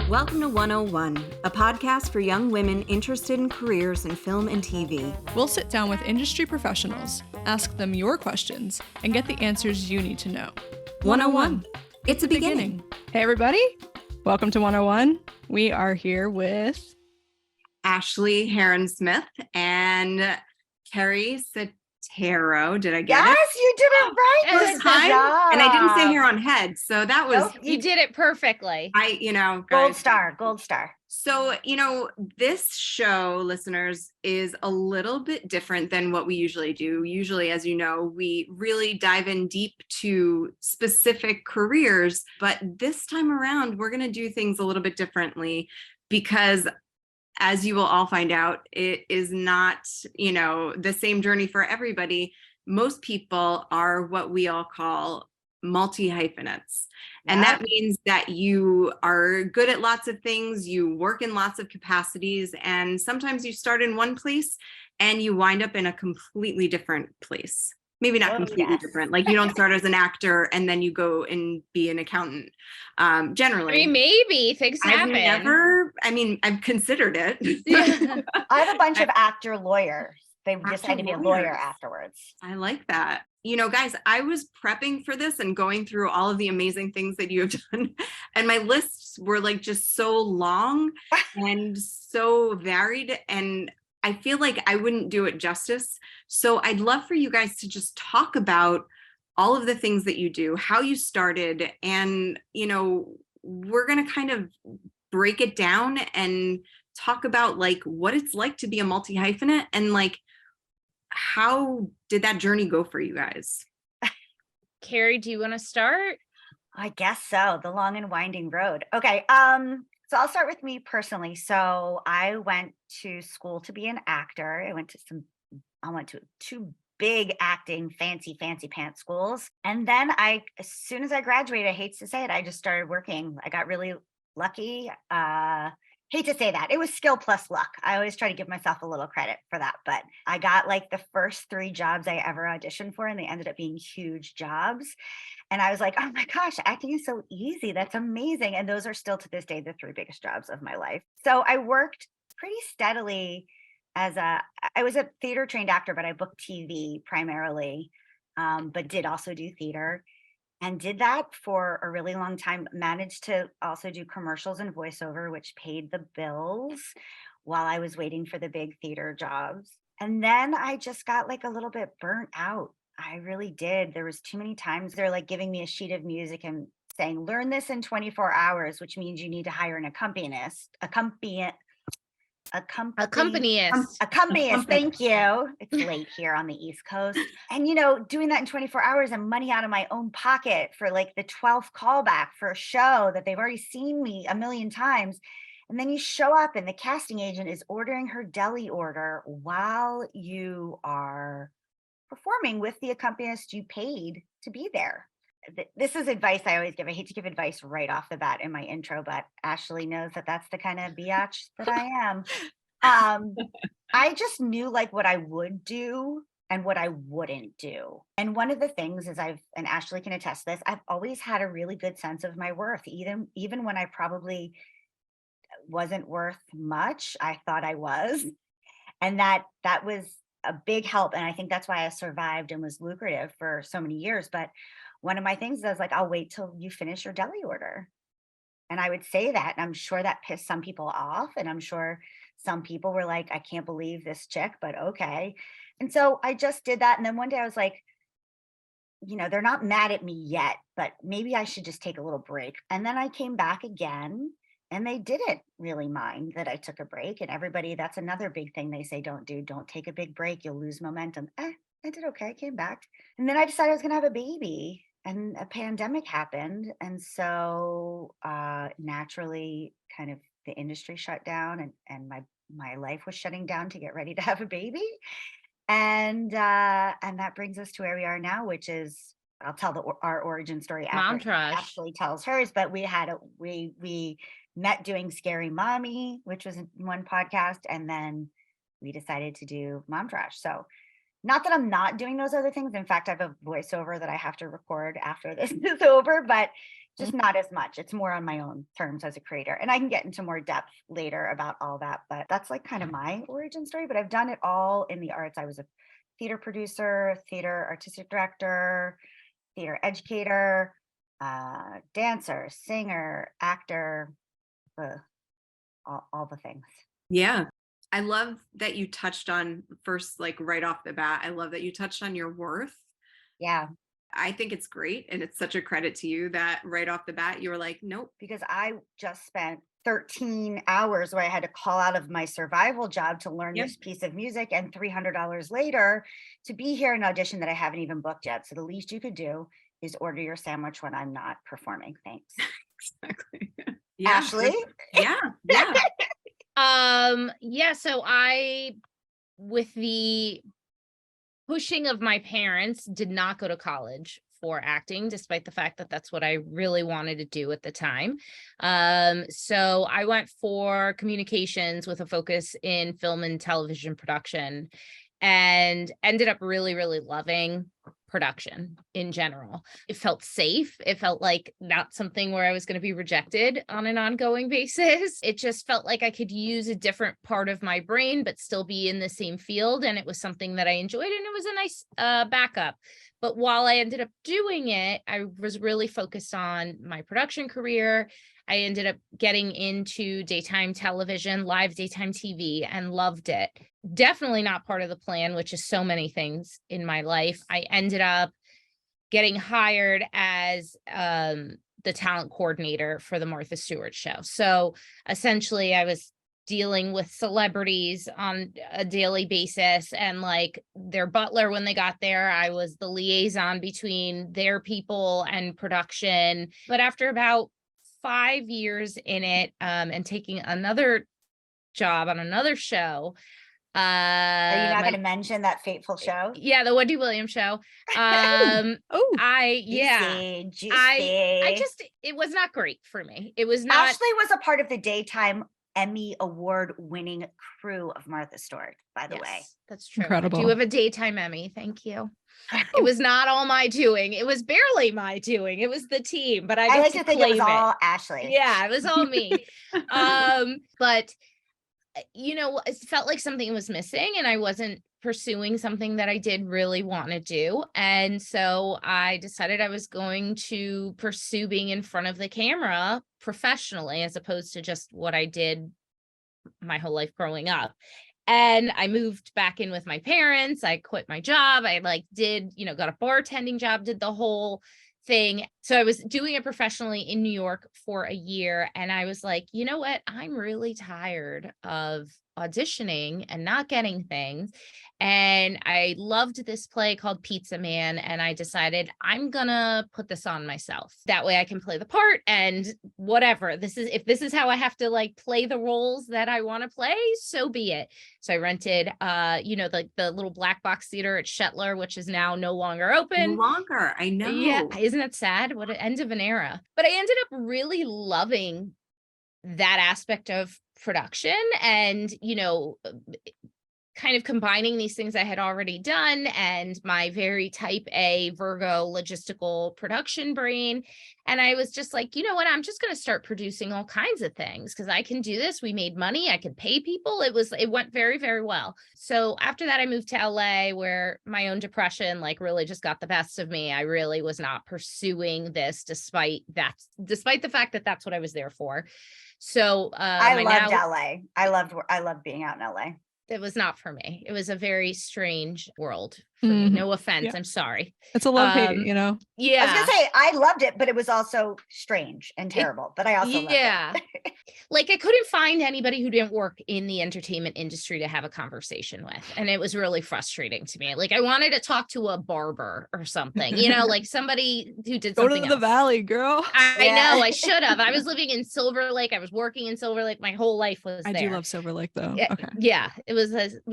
Welcome to 101, a podcast for young women interested in careers in film and TV. We'll sit down with industry professionals, ask them your questions, and get the answers you need to know. 101. It's a beginning. Hey, everybody. Welcome to 101. We are here with Ashley Hearon-Smith and Keri Setaro. Did I get it? Yes, you did it right. First time. And I didn't say hair on head. So that was... Nope, You did it perfectly. guys. Gold star. So, this show, listeners, is a little bit different than what we usually do. Usually, as you know, we really dive in deep to specific careers. But this time around, we're going to do things a little bit differently because, as you will all find out, it is not, the same journey for everybody. Most people are what we all call multi-hyphenates. And that means that you are good at lots of things, you work in lots of capacities, and sometimes you start in one place and you wind up in a completely different place. Maybe not completely different. Like you don't start as an actor and then you go and be an accountant. Generally. I mean, maybe things happen. I've considered it. I have a bunch of actor lawyers. They decided to be a lawyer afterwards. I like that. Guys, I was prepping for this and going through all of the amazing things that you have done. And my lists were like just so long and so varied. And I feel like I wouldn't do it justice. So I'd love for you guys to just talk about all of the things that you do, how you started. And, we're going to kind of break it down and talk about like what it's like to be a multi-hyphenate and like, how did that journey go for you guys? Keri, do you want to start? I guess so. The long and winding road. Okay. So I'll start with me personally. So I went to school to be an actor. I went to two big acting, fancy pants schools. And then as soon as I graduated, I hate to say it, I just started working. I got really lucky. Hate to say that. It was skill plus luck. I always try to give myself a little credit for that. But I got like the first 3 jobs I ever auditioned for, and they ended up being huge jobs. And I was like, oh my gosh, acting is so easy. That's amazing. And those are still to this day the 3 biggest jobs of my life. So I worked pretty steadily I was a theater trained actor, but I booked TV primarily, but did also do theater. And did that for a really long time, managed to also do commercials and voiceover, which paid the bills while I was waiting for the big theater jobs. And then I just got like a little bit burnt out. I really did. There was too many times they're like giving me a sheet of music and saying, learn this in 24 hours, which means you need to hire an accompanist. Thank you. It's late here on the East Coast. And, doing that in 24 hours and money out of my own pocket for like the 12th callback for a show that they've already seen me a million times. And then you show up and the casting agent is ordering her deli order while you are performing with the accompanist you paid to be there. This is advice I always give. I hate to give advice right off the bat in my intro, but Ashley knows that that's the kind of biatch that I am. I just knew like what I would do and what I wouldn't do. And one of the things is and Ashley can attest to this, I've always had a really good sense of my worth. Even when I probably wasn't worth much, I thought I was. And that was a big help. And I think that's why I survived and was lucrative for so many years. But one of my things is like, I'll wait till you finish your deli order. And I would say that, and I'm sure that pissed some people off. And I'm sure some people were like, I can't believe this chick, but okay. And so I just did that. And then one day I was like, they're not mad at me yet, but maybe I should just take a little break. And then I came back again and they didn't really mind that I took a break. And everybody, that's another big thing they say, don't take a big break. You'll lose momentum. I did okay. I came back. And then I decided I was going to have a baby. And a pandemic happened. And so naturally kind of the industry shut down and my life was shutting down to get ready to have a baby. And that brings us to where we are now, which is, I'll tell our origin story after Ashley tells hers, but we met doing Scary Mommy, which was one podcast. And then we decided to do Mom Trash. So not that I'm not doing those other things. In fact, I have a voiceover that I have to record after this is over, but just not as much. It's more on my own terms as a creator. And I can get into more depth later about all that, but that's like kind of my origin story. But I've done it all in the arts. I was a theater producer, theater artistic director, theater educator, dancer, singer, actor, all the things. Yeah. I love that you touched on first, like right off the bat, I love that you touched on your worth. Yeah. I think it's great. And it's such a credit to you that right off the bat, you were like, nope. Because I just spent 13 hours where I had to call out of my survival job to learn this piece of music, and $300 later to be here in an audition that I haven't even booked yet. So the least you could do is order your sandwich when I'm not performing. Thanks. Exactly. Yeah. Ashley? Yeah. Yeah. So I, with the pushing of my parents, did not go to college for acting, despite the fact that that's what I really wanted to do at the time. So I went for communications with a focus in film and television production, and ended up really, really loving production in general. It felt safe. It felt like not something where I was going to be rejected on an ongoing basis. It just felt like I could use a different part of my brain, but still be in the same field. And it was something that I enjoyed, and it was a nice backup. But while I ended up doing it, I was really focused on my production career. I ended up getting into daytime television, live daytime TV, and loved it. Definitely not part of the plan, which is so many things in my life. I ended up getting hired as the talent coordinator for the Martha Stewart show. So essentially I was dealing with celebrities on a daily basis, and like their butler when they got there. I was the liaison between their people and production. But after about 5 years in it, and taking another job on another show. Are you not going to mention that fateful show? Yeah, the Wendy Williams show. Juicy. I just, it was not great for me. It was not. Ashley was a part of the daytime Emmy award-winning crew of Martha Stewart, by the way. That's true. Incredible. I do have a daytime Emmy. Thank you. It was not all my doing. It was barely my doing. It was the team, but I like to think it was all Ashley. Yeah, it was all me. But you know, it felt like something was missing, and I wasn't pursuing something that I did really want to do. And so I decided I was going to pursue being in front of the camera professionally, as opposed to just what I did my whole life growing up. And I moved back in with my parents. I quit my job. I got a bartending job, did the whole thing. So I was doing it professionally in New York for a year. And I was like, you know what? I'm really tired of auditioning and not getting things. And I loved this play called Pizza Man. And I decided I'm gonna put this on myself. That way I can play the part, and whatever. If this is how I have to like play the roles that I want to play, so be it. So I rented the little black box theater at Shetler, which is now no longer open. No longer, I know. Yeah. Isn't that sad? What an end of an era. But I ended up really loving that aspect of production, and kind of combining these things I had already done and my very type A Virgo logistical production brain. And I was just like, you know what, I'm just going to start producing all kinds of things because I can do this. We made money. I could pay people. It went very, very well. So after that, I moved to LA, where my own depression like really just got the best of me. I really was not pursuing this despite the fact that that's what I was there for. So I loved LA. I loved being out in LA. It was not for me. It was a very strange world for me. No offense. Yeah. I'm sorry. It's a love hate, Yeah. I was gonna say I loved it, but it was also strange and terrible. But I also loved it. Like I couldn't find anybody who didn't work in the entertainment industry to have a conversation with. And it was really frustrating to me. Like I wanted to talk to a barber or something, like somebody who did something Go to the valley, girl. I know, I should have. I was living in Silver Lake. I was working in Silver Lake. My whole life was there. I do love Silver Lake though. Yeah, okay. Yeah, it was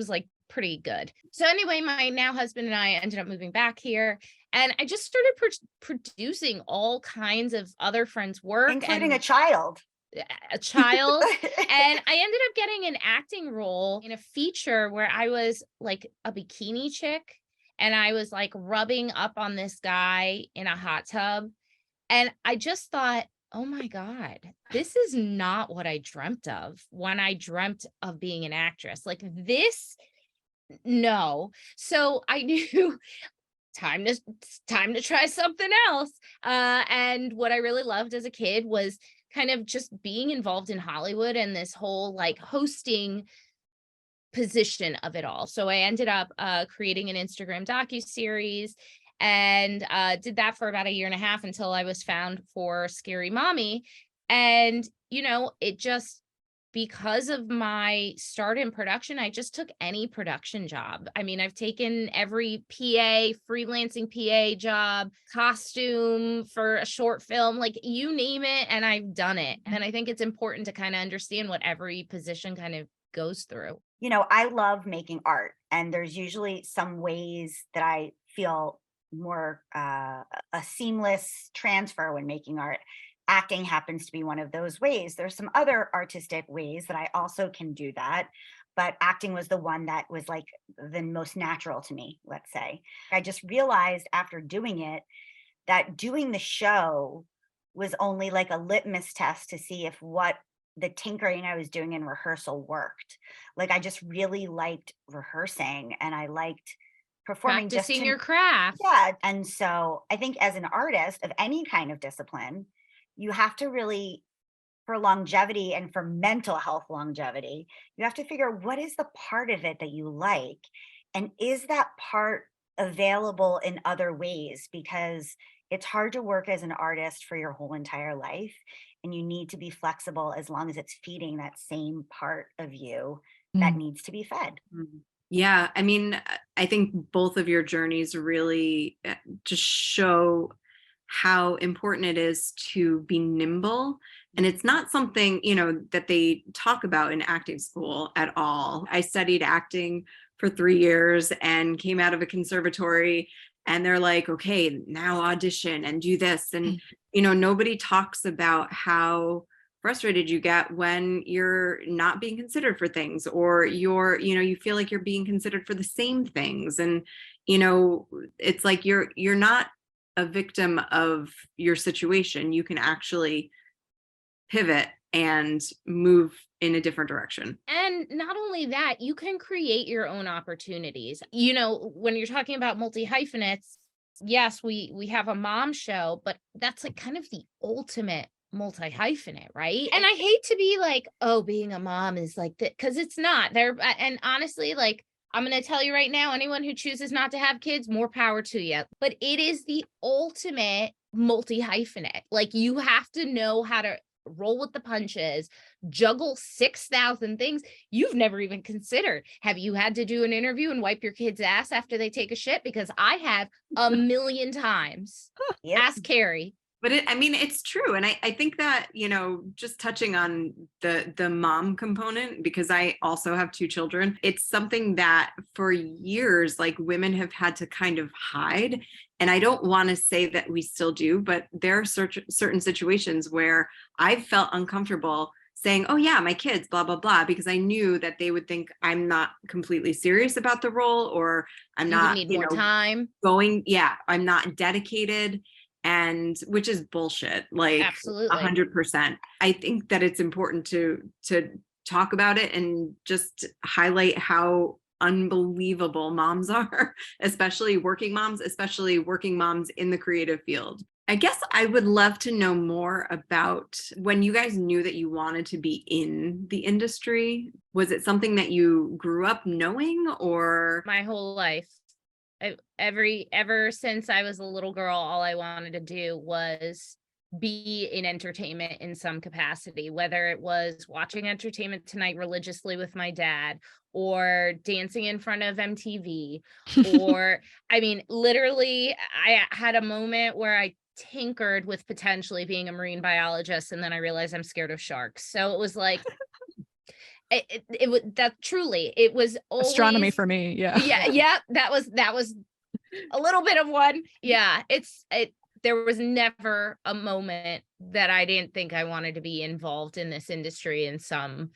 like pretty good. So anyway, my now husband and I ended up moving back here, and I just started producing all kinds of other friends' work, including a child. And I ended up getting an acting role in a feature where I was like a bikini chick, and I was like rubbing up on this guy in a hot tub, And I just thought, oh my God, this is not what I dreamt of when I dreamt of being an actress. Like this, no. So I knew time to try something else. And what I really loved as a kid was kind of just being involved in Hollywood and this whole like hosting position of it all. So I ended up creating an Instagram docuseries and did that for about a year and a half until I was found for Scary Mommy. And, you know, it just, because of my start in production, I just took any production job. I mean, I've taken every PA, freelancing PA job, costume for a short film, like you name it, and I've done it. And I think it's important to kind of understand what every position kind of goes through. You know, I love making art, and there's usually some ways that I feel more a seamless transfer when making art. Acting happens to be one of those ways. There's some other artistic ways that I also can do that, but acting was the one that was like the most natural to me, let's say. I just realized after doing it that doing the show was only like a litmus test to see if what the tinkering I was doing in rehearsal worked. Like I just really liked rehearsing and I liked performing just Practicing to, your craft. yeah. And so I think as an artist of any kind of discipline, you have to really, for longevity and for mental health longevity, you have to figure what is the part of it that you like? And is that part available in other ways? Because it's hard to work as an artist for your whole entire life. And you need to be flexible as long as it's feeding that same part of you that needs to be fed. Mhm. Yeah, I mean, I think both of your journeys really just show how important it is to be nimble. And it's not something, you know, that they talk about in acting school at all. I studied acting for 3 years and came out of a conservatory, and they're like, okay, now audition and do this. And, you know, nobody talks about how frustrated you get when you're not being considered for things, or you're, you know, you feel like you're being considered for the same things. And, you know, it's like you're not a victim of your situation. You can actually pivot and move in a different direction. And not only that, you can create your own opportunities. You know, when you're talking about multi-hyphenates, yes, we have a mom show, but that's like kind of the ultimate multi-hyphenate, right? And I hate to be like, oh, being a mom is like that, because it's not there. And honestly, like, I'm going to tell you right now, anyone who chooses not to have kids, more power to you. But it is the ultimate multi-hyphenate. Like you have to know how to roll with the punches, juggle 6,000 things you've never even considered. Have you had to do an interview and wipe your kid's ass after they take a shit? Because I have a million times. Yep. Ask Keri. But I mean, it's true. And I think that, you know, just touching on the mom component, because I also have 2 children, it's something that for years, like women have had to kind of hide. And I don't want to say that we still do, but there are certain situations where I've felt uncomfortable saying, oh yeah, my kids, blah, blah, blah, because I knew that they would think I'm not completely serious about the role, or I'm You not, need you more know, time. I'm not dedicated. And which is bullshit, like Absolutely. 100%. I think that it's important to talk about it and just highlight how unbelievable moms are, especially working moms in the creative field. I guess I would love to know more about when you guys knew that you wanted to be in the industry. Was it something that you grew up knowing, or? My whole life. Ever since I was a little girl, all I wanted to do was be in entertainment in some capacity, whether it was watching Entertainment Tonight religiously with my dad, or dancing in front of MTV, or I mean, literally, I had a moment where I tinkered with potentially being a marine biologist, and then I realized I'm scared of sharks. So it was like, it was that truly, it was always Astronomy for me. Yeah. yeah, that was a little bit of one. Yeah, there was never a moment that I didn't think I wanted to be involved in this industry in some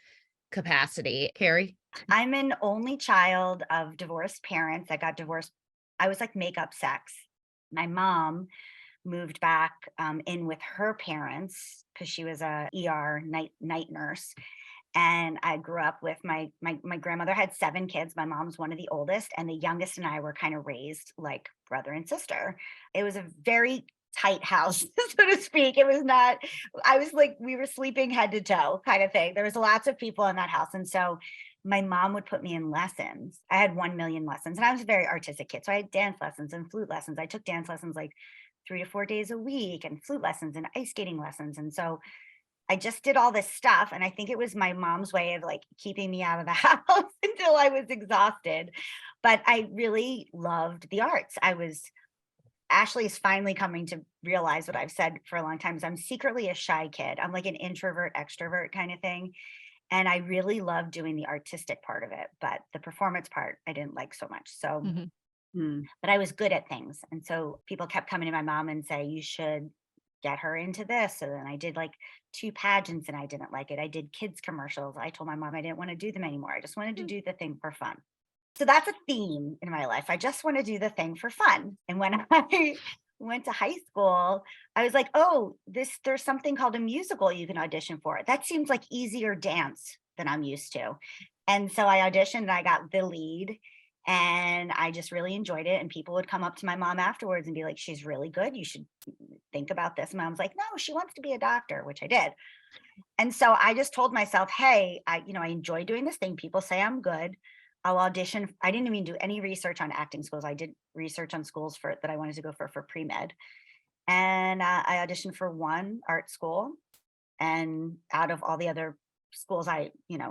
capacity. Keri? I'm an only child of divorced parents. I got divorced. I was like makeup sex. My mom moved back in with her parents because she was a ER night nurse. And I grew up with my grandmother had 7 kids. My mom's one of the oldest, and the youngest and I were kind of raised like brother and sister. It was a very tight house, so to speak. It was not, I was like, we were sleeping head to toe kind of thing. There was lots of people in that house. And so my mom would put me in lessons. I had 1 million lessons, and I was a very artistic kid. So I had dance lessons and flute lessons. I took dance lessons like 3 to 4 days a week, and flute lessons and ice skating lessons. And so I just did all this stuff. And I think it was my mom's way of like keeping me out of the house until I was exhausted. But I really loved the arts. Ashley is finally coming to realize what I've said for a long time is I'm secretly a shy kid. I'm like an introvert, extrovert kind of thing. And I really loved doing the artistic part of it, but the performance part, I didn't like so much. So, but I was good at things. And so people kept coming to my mom and say, you should get her into this. So then I did like 2 pageants and I didn't like it. I did kids commercials. I told my mom I didn't want to do them anymore. I just wanted to do the thing for fun. So that's a theme in my life. I just want to do the thing for fun. And when I went to high school, I was like, oh, there's something called a musical you can audition for. That seems like easier dance than I'm used to. And so I auditioned and I got the lead. And I just really enjoyed it. And people would come up to my mom afterwards and be like, she's really good. You should think about this. And Mom's like, no, she wants to be a doctor, which I did. And so I just told myself, hey, I enjoy doing this thing. People say I'm good. I'll audition. I didn't even do any research on acting schools. I did research on schools that I wanted to go for pre-med. And I auditioned for one art school. And out of all the other schools I,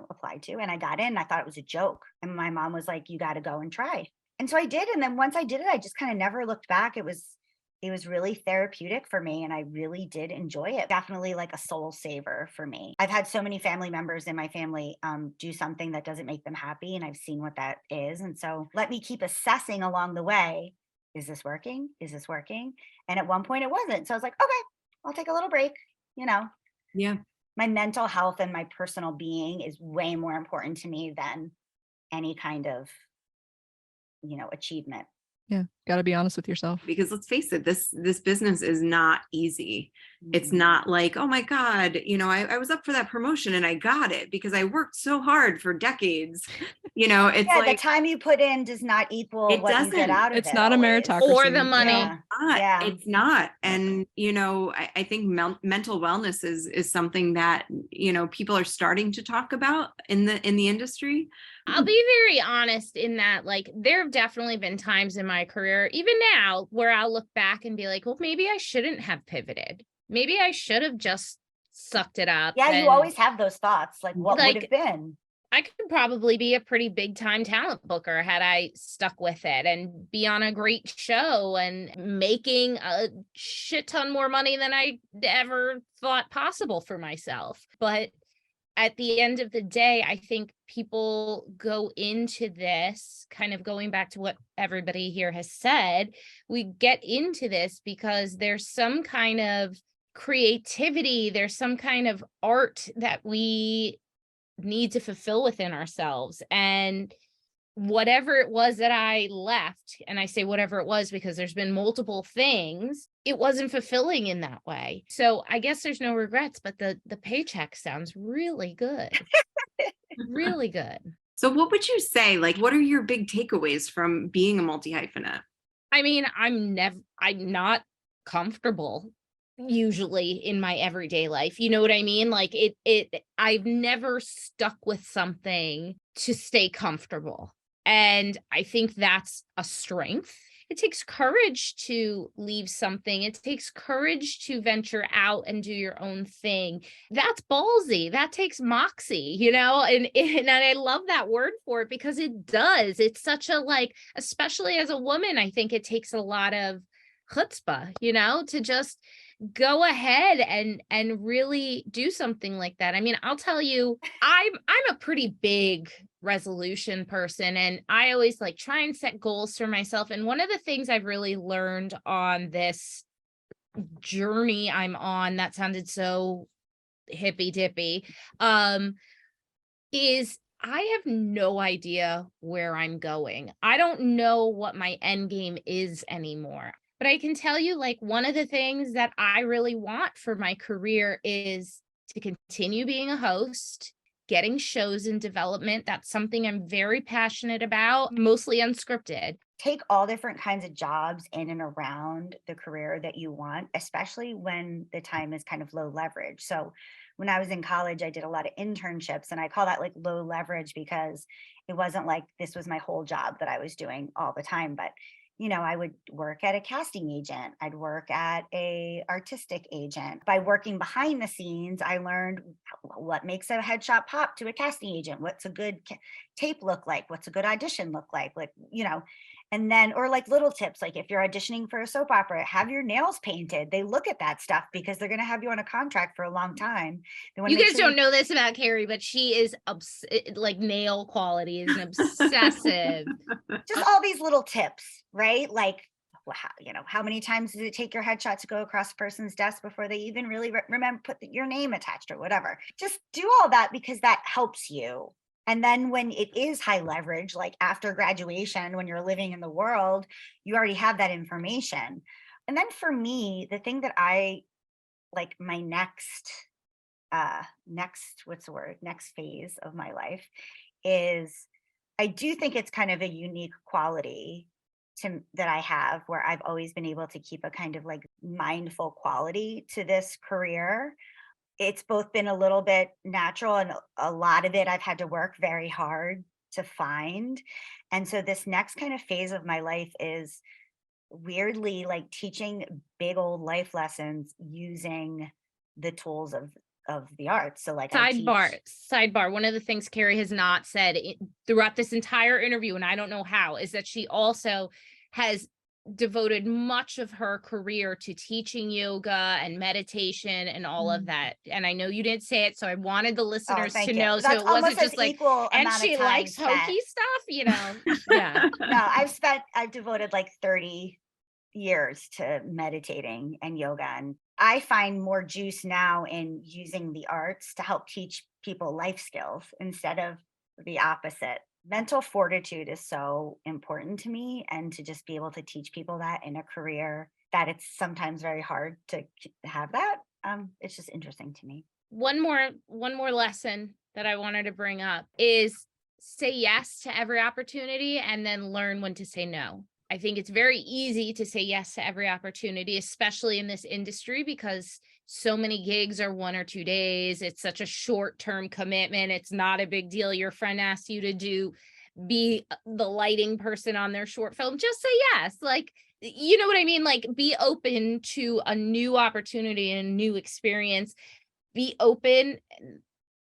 applied to, and I got in, I thought it was a joke. And my mom was like, you got to go and try. And so I did. And then once I did it, I just kind of never looked back. It was really therapeutic for me. And I really did enjoy it. Definitely like a soul saver for me. I've had so many family members in my family do something that doesn't make them happy. And I've seen what that is. And so let me keep assessing along the way. Is this working? Is this working? And at one point it wasn't. So I was like, okay, I'll take a little break, Yeah. My mental health and my personal being is way more important to me than any kind of, achievement. Yeah. Got to be honest with yourself. Because let's face it, this business is not easy. It's not like, oh my God, I was up for that promotion and I got it because I worked so hard for decades. It's like the time you put in does not equal what you get out of it. It's not a meritocracy. Or the money. Yeah. It's not. And, I think mental wellness is something that, people are starting to talk about in the industry. I'll be very honest in that, like, there have definitely been times in my career, even now, where I'll look back and be like, well, maybe I shouldn't have pivoted. Maybe I should have just sucked it up. Yeah, you always have those thoughts. Like, what would have been? I could probably be a pretty big time talent booker had I stuck with it and be on a great show and making a shit ton more money than I ever thought possible for myself. But at the end of the day, I think people go into this, kind of going back to what everybody here has said, we get into this because there's some kind of creativity, there's some kind of art that we need to fulfill within ourselves. And whatever it was that I left, and I say whatever it was because there's been multiple things, it wasn't fulfilling in that way. So I guess there's no regrets, but the paycheck sounds really good. Really good. So what would you say, like, what are your big takeaways from being a multi-hyphenate? I mean, I'm not comfortable usually in my everyday life. You know what I mean? Like I've never stuck with something to stay comfortable. And I think that's a strength. It takes courage to leave something. It takes courage to venture out and do your own thing. That's ballsy. That takes moxie, and I love that word for it because it does. It's such a, like, especially as a woman, I think it takes a lot of chutzpah, to just go ahead and really do something like that. I mean, I'll tell you, I'm a pretty big resolution person, and I always like try and set goals for myself. And one of the things I've really learned on this journey I'm on, that sounded so hippy dippy, is I have no idea where I'm going. I don't know what my end game is anymore. But I can tell you, like, one of the things that I really want for my career is to continue being a host, getting shows in development. That's something I'm very passionate about, mostly unscripted. Take all different kinds of jobs in and around the career that you want, especially when the time is kind of low leverage. So when I was in college, I did a lot of internships, and I call that like low leverage because it wasn't like this was my whole job that I was doing all the time. But I would work at a casting agent. I'd work at a artistic agent. By working behind the scenes, I learned what makes a headshot pop to a casting agent. What's a good tape look like? What's a good audition look like? And then, or like little tips, like if you're auditioning for a soap opera, have your nails painted. They look at that stuff because they're going to have you on a contract for a long time. You guys don't know this about Keri, but she is like nail quality is an obsessive. Just all these little tips, right? Like, how many times does it take your headshot to go across a person's desk before they even really remember put your name attached or whatever? Just do all that because that helps you. And then when it is high leverage, like after graduation, when you're living in the world, you already have that information. And then for me, the thing that I like my next phase of my life is I do think it's kind of a unique quality that I have, where I've always been able to keep a kind of like mindful quality to this career. It's both been a little bit natural, and a lot of it I've had to work very hard to find. And so this next kind of phase of my life is weirdly like teaching big old life lessons using the tools of the arts. So like sidebar. One of the things Keri has not said throughout this entire interview, and I don't know how, is that she also has devoted much of her career to teaching yoga and meditation and all of that. And I know you didn't say it, so I wanted the listeners to know. So it wasn't just like, and she likes hokey stuff, Yeah. No, I've devoted like 30 years to meditating and yoga. And I find more juice now in using the arts to help teach people life skills instead of the opposite. Mental fortitude is so important to me, and to just be able to teach people that in a career that it's sometimes very hard to have that. It's just interesting to me. One more lesson that I wanted to bring up is say yes to every opportunity and then learn when to say no. I think it's very easy to say yes to every opportunity, especially in this industry, because so many gigs are 1 or 2 days. It's such a short-term commitment. It's not a big deal. Your friend asked you to be the lighting person on their short film. Just say yes. Like, you know what I mean? Like, be open to a new opportunity and a new experience. Be open.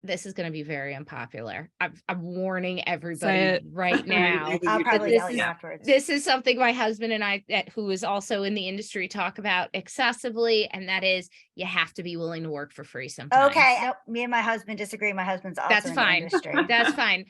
This is going to be very unpopular. I'm warning everybody right now. I'll probably yell at you afterwards. This is something my husband and I, who is also in the industry, talk about excessively, and that is you have to be willing to work for free sometimes. Okay, nope, me and my husband disagree. My husband's also in the industry. That's fine.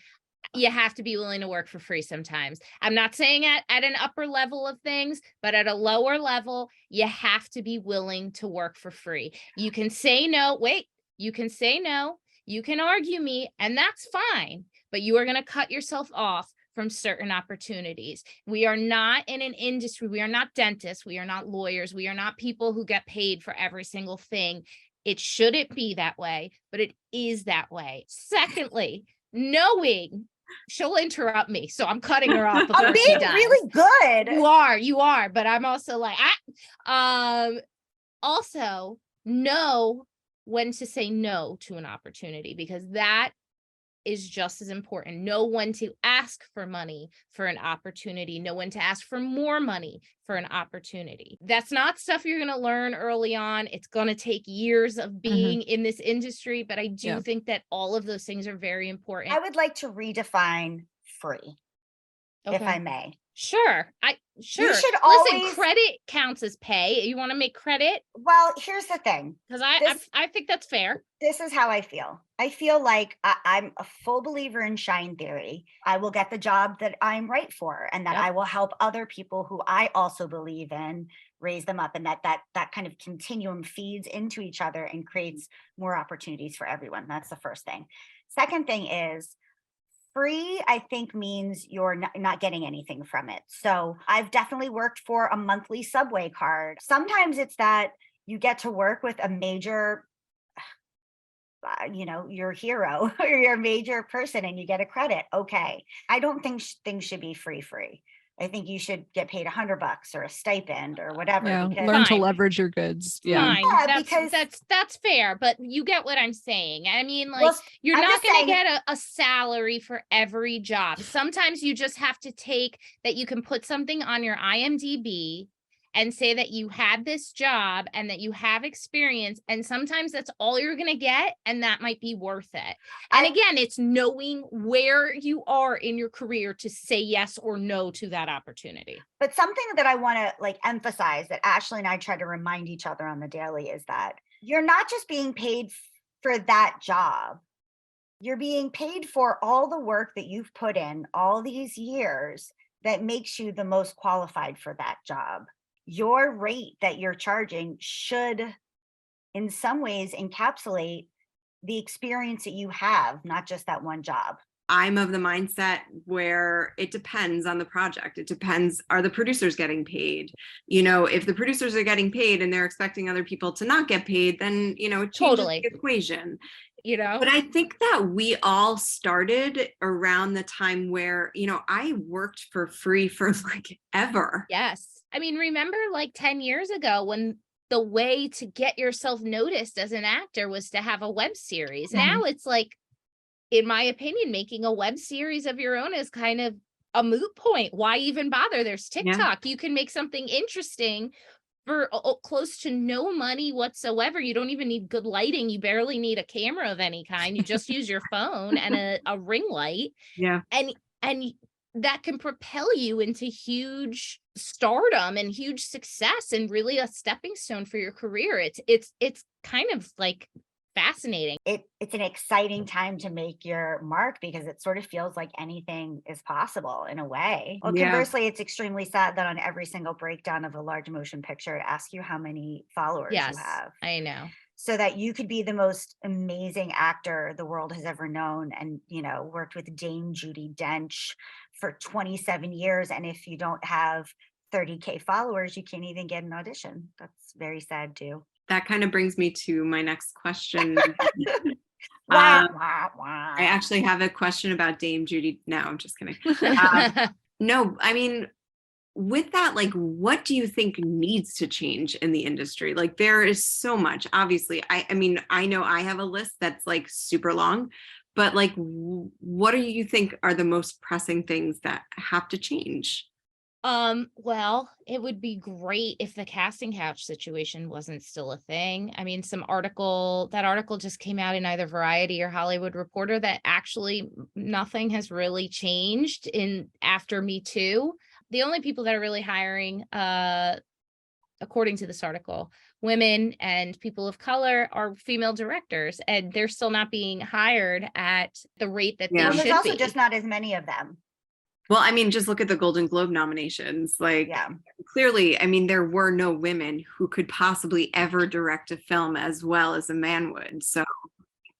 You have to be willing to work for free sometimes. I'm not saying at an upper level of things, but at a lower level, you have to be willing to work for free. You can say no. Wait, you can say no. You can argue me, and that's fine, but you are going to cut yourself off from certain opportunities. We are not in an industry. We are not dentists. We are not lawyers. We are not people who get paid for every single thing. It shouldn't be that way, but it is that way. Secondly, knowing she'll interrupt me, so I'm cutting her off before I'm being really good. You are, but I'm also like, also know when to say no to an opportunity, because that is just as important. Know when to ask for money for an opportunity. Know when to ask for more money for an opportunity. That's not stuff you're going to learn early on. It's going to take years of being in this industry, but I do think that all of those things are very important. I would like to redefine free, if I may. Sure. Sure. You should always... Listen, credit counts as pay. You want to make credit? Well, here's the thing. Because I think that's fair. This is how I feel. I feel like I'm a full believer in shine theory. I will get the job that I'm right for, and that I will help other people who I also believe in, raise them up, and that kind of continuum feeds into each other and creates more opportunities for everyone. That's the first thing. Second thing is, free, I think, means you're not getting anything from it. So I've definitely worked for a monthly subway card. Sometimes it's that you get to work with a major, your hero or your major person and you get a credit. Okay. I don't think things should be free. I think you should get paid $100 or a stipend or whatever. Yeah, because learn to Fine. leverage your goods. Yeah. Fine. Yeah, because That's fair, but you get what I'm saying. I mean, like, well, you're I'm not just going to saying- get a salary for every job. Sometimes you just have to take that you can put something on your IMDb and say that you had this job and that you have experience. And sometimes that's all you're going to get. And that might be worth it. And again, it's knowing where you are in your career to say yes or no to that opportunity. But something that I want to emphasize that Ashley and I try to remind each other on the daily is that you're not just being paid for that job. You're being paid for all the work that you've put in all these years that makes you the most qualified for that job. Your rate that you're charging should, in some ways, encapsulate the experience that you have, not just that one job. I'm of the mindset where it depends on the project. It depends, are the producers getting paid? If the producers are getting paid and they're expecting other people to not get paid, then, it changes Totally. the equation. But I think that we all started around the time where, I worked for free for ever. Yes. I mean, remember 10 years ago when the way to get yourself noticed as an actor was to have a web series. Mhm. Now it's in my opinion, making a web series of your own is kind of a moot point. Why even bother? There's TikTok. You can make something interesting for close to no money whatsoever. You don't even need good lighting. You barely need a camera of any kind. You just use your phone and a ring light. Yeah. And that can propel you into huge stardom and huge success and really a stepping stone for your career. It's kind of fascinating. It's an exciting time to make your mark because it sort of feels like anything is possible in a way. Well, Yeah. Conversely, it's extremely sad that on every single breakdown of a large motion picture, it asks you how many followers Yes, you have. I know. So that you could be the most amazing actor the world has ever known and, worked with Dame Judi Dench for 27 years. And if you don't have 30K followers, you can't even get an audition. That's very sad too. That kind of brings me to my next question. Wah, wah, wah. I actually have a question about Dame Judi. No, I'm just kidding. No, I mean, with that, what do you think needs to change in the industry? There is so much, obviously. I mean, I know I have a list that's super long, but what do you think are the most pressing things that have to change? Well, it would be great if the casting couch situation wasn't still a thing. I mean, that article just came out in either Variety or Hollywood Reporter that actually nothing has really changed after Me Too. The only people that are really hiring, according to this article, women and people of color are female directors, and they're still not being hired at the rate that Yeah. they There's should also be. just not as many of them. Well, I mean, just look at the Golden Globe nominations. Clearly, I mean, there were no women who could possibly ever direct a film as well as a man would. So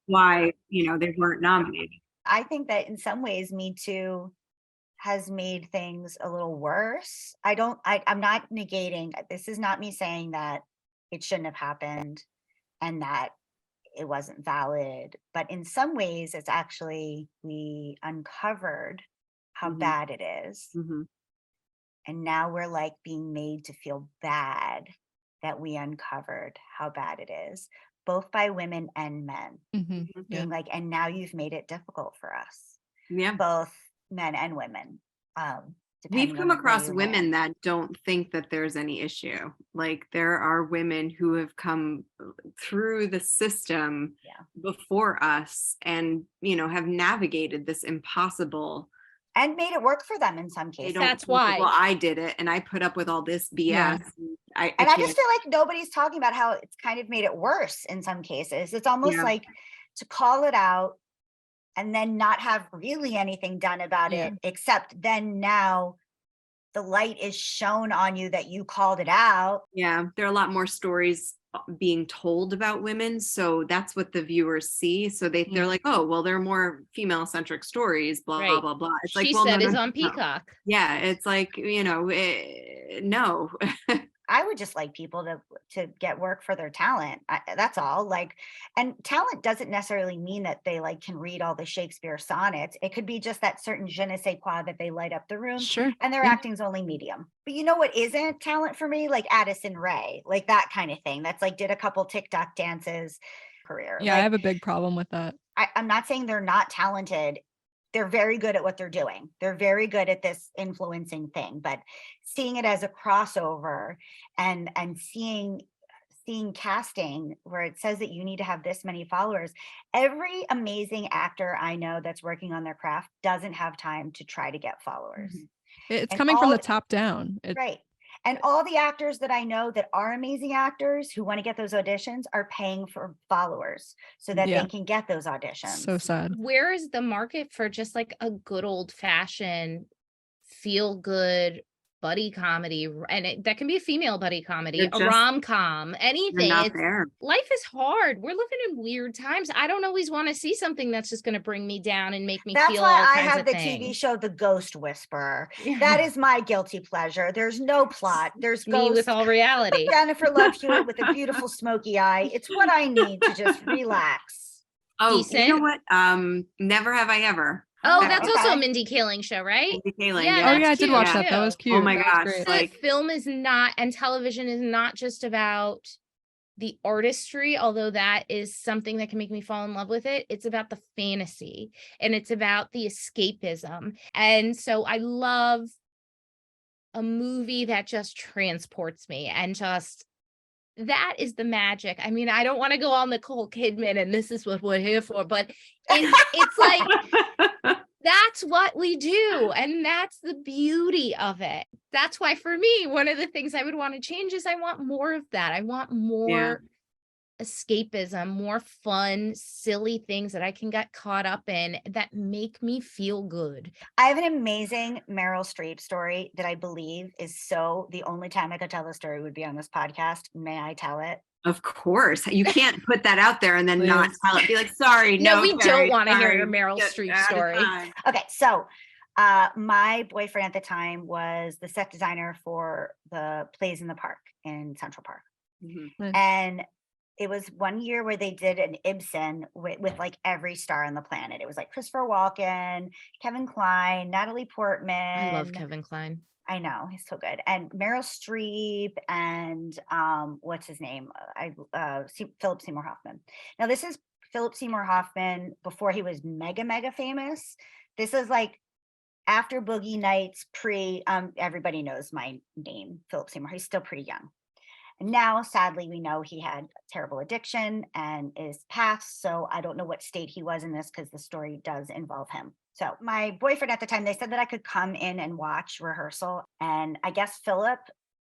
why, they weren't nominated. I think that in some ways, Me Too has made things a little worse. I'm not negating, this is not me saying that it shouldn't have happened and that it wasn't valid, but in some ways it's actually, we uncovered how Mhm. bad it is. Mm-hmm. And now we're being made to feel bad that we uncovered how bad it is, both by women and men. Mhm. Yeah. Being and now you've made it difficult for us, Yeah. both men and women. We've depending come on where across you women land. that don't think that there's any issue. There are women who have come through the system Yeah. before us and, have navigated this impossible. And made it work for them in some They cases. don't That's think, why. Well, I did it and I put up with all this BS. Yeah. I And I can't- just feel like nobody's talking about how it's kind of made it worse in some cases. It's almost Yeah. to call it out and then not have really anything done about Yeah. it, except then now the light is shown on you that you called it out. Yeah, there are a lot more stories being told about women, so that's what the viewers see. So they're like, oh, well, there are more female centric stories, blah Right. blah blah. It's She like, well, said no, is no, on no. Peacock. Yeah, it's like, no. I would just like people to get work for their talent. That's all. Like, and talent doesn't necessarily mean that they like can read all the Shakespeare sonnets. It could be just that certain je ne sais quoi that they light up the room, Sure. and their Yeah. acting's only medium. But you know what isn't talent for me? Like Addison Rae, like that kind of thing. That's like did a couple TikTok dances, career. Yeah, I Like, have a big problem with that. I'm not saying they're not talented. They're very good at what they're doing. They're very good at this influencing thing, but seeing it as a crossover and seeing casting where it says that you need to have this many followers. Every amazing actor I know that's working on their craft doesn't have time to try to get followers. It's And coming from the all- top down. Right. And all the actors that I know that are amazing actors who want to get those auditions are paying for followers so that Yeah. they can get those auditions. So sad. Where is the market for just like a good old fashioned feel good buddy comedy? And that can be a female buddy comedy, They're a just- rom-com, They're anything. not It's there. life is hard. We're living in weird times. I don't always want to see something that's just going to bring me down and make me That's feel why all I kinds have of the things. TV show The Ghost Whisperer. That is my guilty pleasure. There's no plot. There's Me ghosts. with all reality. Jennifer Love Hewitt with a beautiful smoky eye. It's what I need to just relax. Oh, you Decent. know what? Never Have I Ever. Oh, That that's was also a Okay. Mindy Kaling show, right? Mindy Kaling, Yeah, Oh that's yeah, I did cute. watch Yeah. that. That was too. cute. Oh my That was gosh, great. The like- film is not, and television is not just about the artistry, although that is something that can make me fall in love with it. It's about the fantasy and it's about the escapism. And so I love a movie that just transports me and just that is the magic. I mean, I don't want to go on Nicole Kidman and this is what we're here for, but it's like that's what we do. And that's the beauty of it. That's why for me, one of the things I would want to change is I want more of that. I want more escapism, more fun, silly things that I can get caught up in that make me feel good. I have an amazing Meryl Streep story that I believe is the only time I could tell the story would be on this podcast. May I tell it? Of course. You can't put that out there and then not Please. tell it. Be like, sorry, No, no, we Keri, don't want to hear sorry, your Meryl get Streep out of story. time. Okay, so my boyfriend at the time was the set designer for the plays in the park in Central Park. Mhm. And it was one year where they did an Ibsen with like every star on the planet. It was like Christopher Walken, Kevin Kline, Natalie Portman. I love Kevin Kline. I know, he's so good. And Meryl Streep and what's his name? Philip Seymour Hoffman. Now this is Philip Seymour Hoffman before he was mega famous. This is like after Boogie Nights, everybody knows my name, Philip Seymour. He's still pretty young. And now, sadly, we know he had terrible addiction and is passed. So I don't know what state he was in this because the story does involve him. So my boyfriend at the time, they said that I could come in and watch rehearsal. And I guess Philip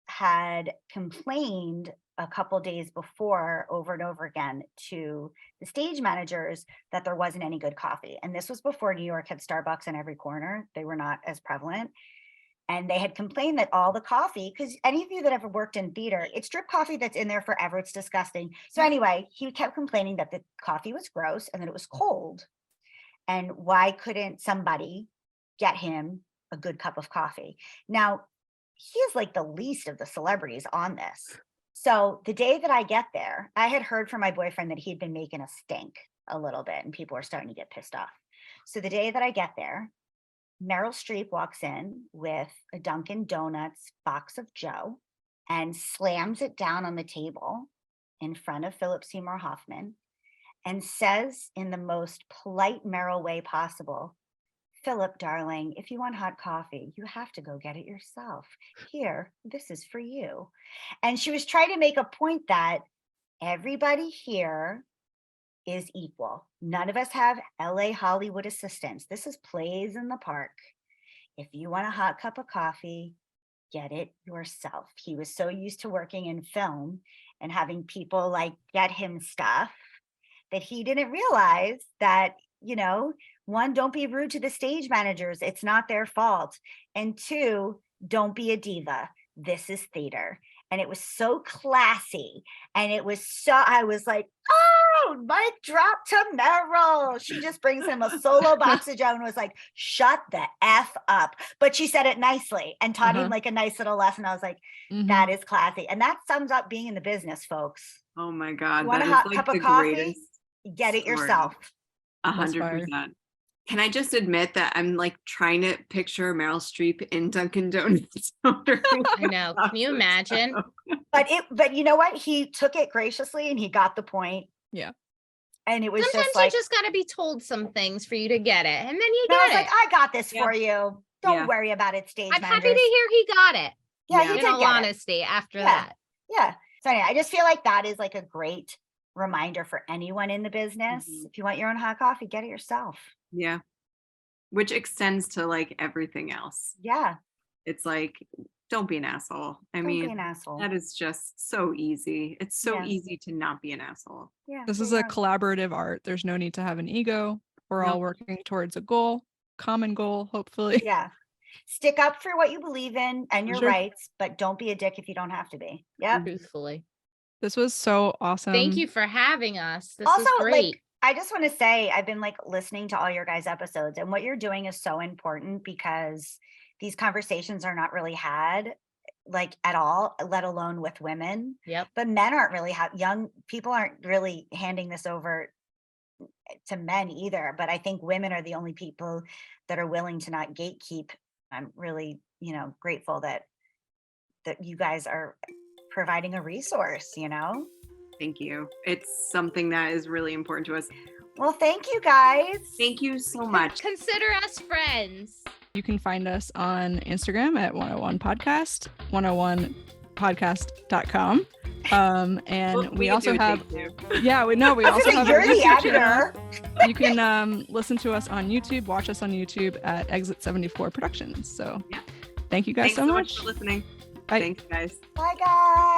had complained a couple days before over and over again to the stage managers that there wasn't any good coffee. And this was before New York had Starbucks in every corner. They were not as prevalent. And they had complained that all the coffee, because any of you that ever worked in theater, it's drip coffee that's in there forever. It's disgusting. So anyway, he kept complaining that the coffee was gross and that it was cold. And why couldn't somebody get him a good cup of coffee? Now, he is like the least of the celebrities on this. So the day that I get there, I had heard from my boyfriend that he'd been making a stink a little bit and people were starting to get pissed off. So the day that I get there, Meryl Streep walks in with a Dunkin' Donuts box of Joe and slams it down on the table in front of Philip Seymour Hoffman and says in the most polite Meryl way possible, "Philip, darling, if you want hot coffee, you have to go get it yourself. Here, this is for you." And she was trying to make a point that everybody here is equal. None of us have LA Hollywood assistants. This is plays in the park. If you want a hot cup of coffee, get it yourself. He was so used to working in film and having people like get him stuff that he didn't realize that, one, don't be rude to the stage managers. It's not their fault. And two, don't be a diva. This is theater. And it was so classy. And it was so, I was like, oh, mic drop to Meryl. She just brings him a solo box of Joe and was like, shut the F up. But she said it nicely and taught him like a nice little lesson. I was like, that is classy. And that sums up being in the business, folks. Oh my God. You want a that hot is like cup of the coffee? greatest Get it story. yourself. 100%. Can I just admit that I'm like trying to picture Meryl Streep in Dunkin' Donuts? I know. Can you imagine? But you know what? He took it graciously and he got the point. Yeah. And it was Sometimes just like, you just got to be told some things for you to get it. And then you I get was it. like, I got this for you. Don't worry about it, stage I'm managers. happy to hear he got it. Yeah, Yeah. he In did all get it. honesty, after that. Yeah. So anyway, I just feel like that is like a great reminder for anyone in the business. If you want your own hot coffee, get it yourself. Yeah. Which extends to like everything else. Yeah. It's like, don't be an asshole. I Don't be mean, an asshole. that is just so easy. It's so Yeah. easy to not be an asshole. Yeah. This is there a you go. collaborative art. There's no need to have an ego. We're all Nope. working towards a goal, common goal, hopefully. Yeah. Stick up for what you believe in and your Sure. rights, but don't be a dick if you don't have to be. Yep. Truthfully. This was so awesome. Thank you for having us. This Also, is great. like, I just want to say, I've been like listening to all your guys' episodes, and what you're doing is so important because these conversations are not really had like at all, let alone with women. Yep. But men aren't really young people aren't really handing this over to men either. But I think women are the only people that are willing to not gatekeep. I'm really, grateful that you guys are providing a resource, Thank you. It's something that is really important to us. Well, thank you guys. Thank you so much. Consider us friends. You can find us on Instagram at 101podcast, 101podcast.com. And Well, we could also do a have, take two. we also I was gonna have say, a you're the YouTube channel. editor. You can listen to us on YouTube, watch us on YouTube at Exit 74 Productions. So Yeah. thank you guys Thanks so much. for listening. Bye. Thanks, guys. Bye, guys.